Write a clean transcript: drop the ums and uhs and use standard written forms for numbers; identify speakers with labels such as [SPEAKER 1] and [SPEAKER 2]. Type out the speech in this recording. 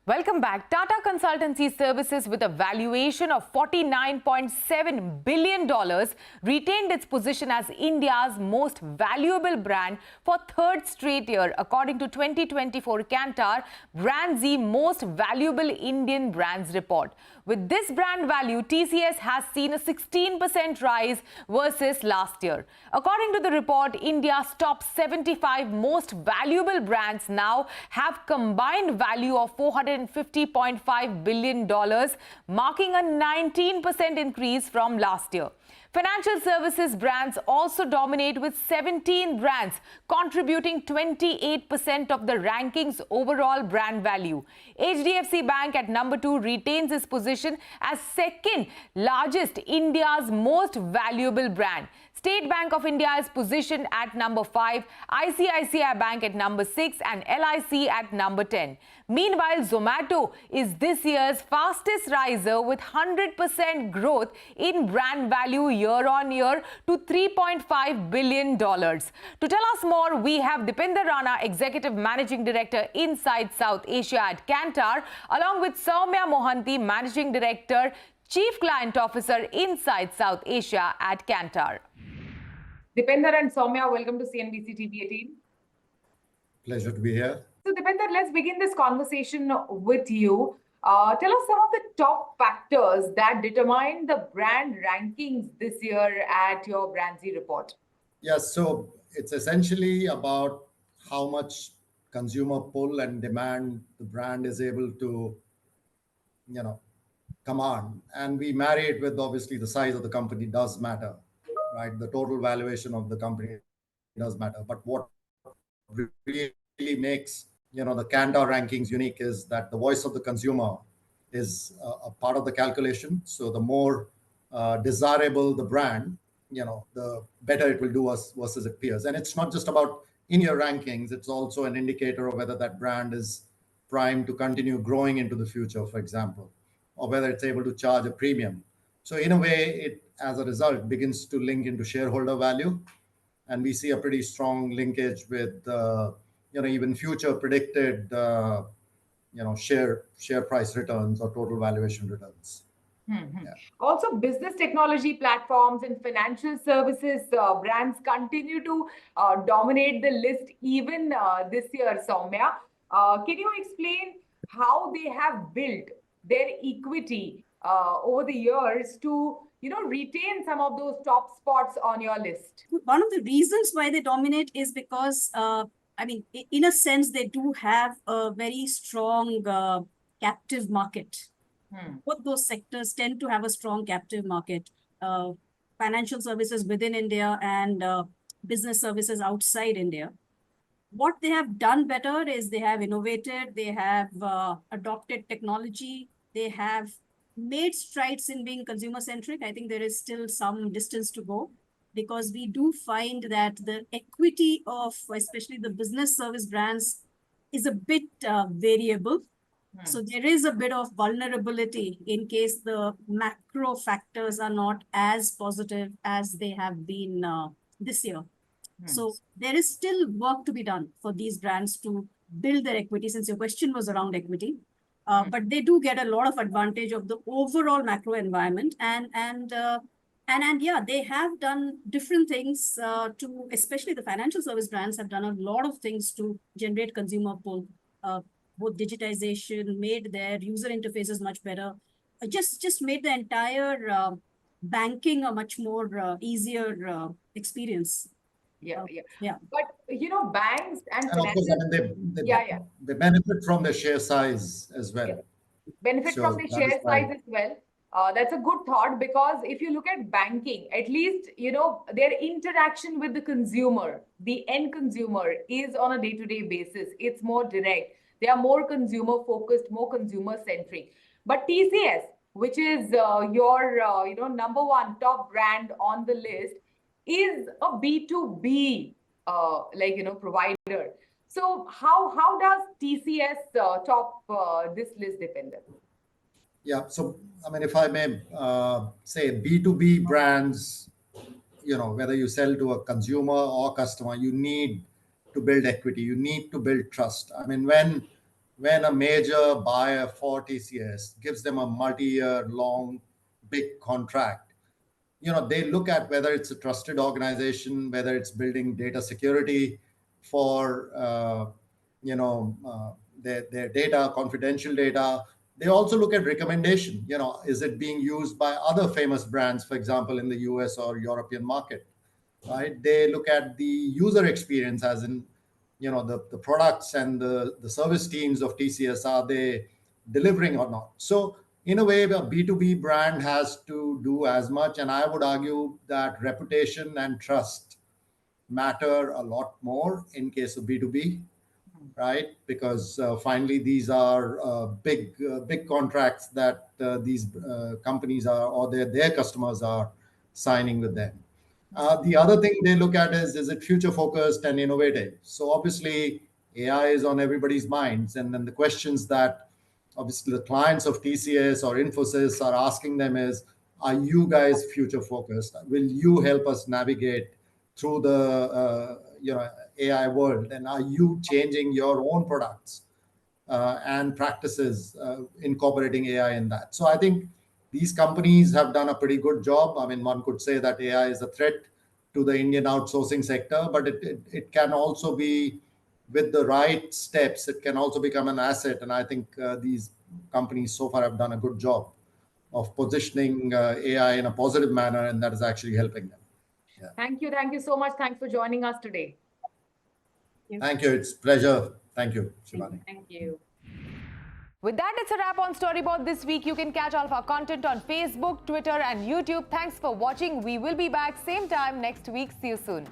[SPEAKER 1] Welcome back. Tata Consultancy Services, with a valuation of $49.7 billion, retained its position as India's most valuable brand for third straight year, according to 2024 Kantar BrandZ Most Valuable Indian Brands report. With this brand value, TCS has seen a 16% rise versus last year. According to the report, India's top 75 most valuable brands now have combined value of $450.5 billion, marking a 19% increase from last year. Financial services brands also dominate, with 17 brands contributing 28% of the ranking's overall brand value. HDFC Bank at number 2 retains its position as second largest India's most valuable brand. State Bank of India is positioned at number 5, ICICI Bank at number 6 and LIC at number 10. Meanwhile, Zomato is this year's fastest riser, with 100% growth in brand value year on year to $3.5 billion. To tell us more, we have Deepender Rana, Executive Managing Director inside South Asia at Kantar, along with Soumya Mohanty, Managing Director, Chief Client Officer inside South Asia at Kantar.
[SPEAKER 2] Deepender and Soumya, welcome to CNBC TV 18.
[SPEAKER 3] Pleasure to be here.
[SPEAKER 2] So Deepender, let's begin this conversation with you. Tell us some of the top factors that determine the brand rankings this year at your BrandZ report.
[SPEAKER 3] Yes, so it's essentially about how much consumer pull and demand the brand is able to, command. And we marry it with, obviously, the size of the company does matter, right? The total valuation of the company does matter. But what really makes the Kantar rankings unique is that the voice of the consumer is a part of the calculation. So the more desirable the brand, the better it will do versus its peers. And it's not just about in-year rankings, it's also an indicator of whether that brand is primed to continue growing into the future, for example, or whether it's able to charge a premium. So in a way, it, as a result, begins to link into shareholder value. And we see a pretty strong linkage with, even future predicted, share price returns or total valuation returns.
[SPEAKER 2] Mm-hmm. Yeah. Also, business technology platforms and financial services brands continue to dominate the list even this year, Soumya. Can you explain how they have built their equity over the years to retain some of those top spots on your list?
[SPEAKER 4] One of the reasons why they dominate is because, in a sense, they do have a very strong captive market. Both those sectors tend to have a strong captive market. Financial services within India and business services outside India. What they have done better is they have innovated, they have adopted technology, they have made strides in being consumer-centric. I think there is still some distance to go, because we do find that the equity of especially the business service brands is a bit variable. So there is a bit of vulnerability in case the macro factors are not as positive as they have been this year. So there is still work to be done for these brands to build their equity, since your question was around equity. But they do get a lot of advantage of the overall macro environment. And yeah, they have done different things to, especially the financial service brands have done a lot of things to generate consumer pull. Both digitization, made their user interfaces much better, just made the entire banking a much more easier experience.
[SPEAKER 2] Yeah. But banks and
[SPEAKER 3] of course, they benefit from the share size as well.
[SPEAKER 2] Yeah. Benefit from the share size as well. That's a good thought, because if you look at banking, at least, their interaction with the consumer, the end consumer, is on a day-to-day basis. It's more direct. They are more consumer-focused, more consumer-centric. But TCS, which is your number one top brand on the list, is a B2B provider. So how does TCS top this list, Deepender?
[SPEAKER 3] Yeah, so if I may say, B2B brands, whether you sell to a consumer or customer, you need to build equity, you need to build trust. When when a major buyer for TCS gives them a multi-year long big contract, they look at whether it's a trusted organization, whether it's building data security for their data, confidential data. They also look at recommendation. Is it being used by other famous brands, for example, in the US or European market? Right? They look at the user experience, as in, the products and the service teams of TCS, are they delivering or not? So in a way, a B2B brand has to do as much. And I would argue that reputation and trust matter a lot more in case of B2B, right? Because finally, these are big contracts that these companies are, or their customers are signing with them. The other thing they look at is it future focused and innovative? So obviously, AI is on everybody's minds, and then the questions that obviously the clients of TCS or Infosys are asking them is, are you guys future focused? Will you help us navigate through the AI world? And are you changing your own products and practices, incorporating AI in that? So I think these companies have done a pretty good job. I mean, one could say that AI is a threat to the Indian outsourcing sector, but it can also be, with the right steps, it can also become an asset. And I think these companies so far have done a good job of positioning AI in a positive manner, and that is actually helping them. Yeah.
[SPEAKER 2] Thank you. Thank you so much. Thanks for joining us today.
[SPEAKER 3] Thank you. It's a pleasure. Thank you, Shibani.
[SPEAKER 2] Thank you.
[SPEAKER 1] With that, it's a wrap on Storyboard this week. You can catch all of our content on Facebook, Twitter, and YouTube. Thanks for watching. We will be back same time next week. See you soon.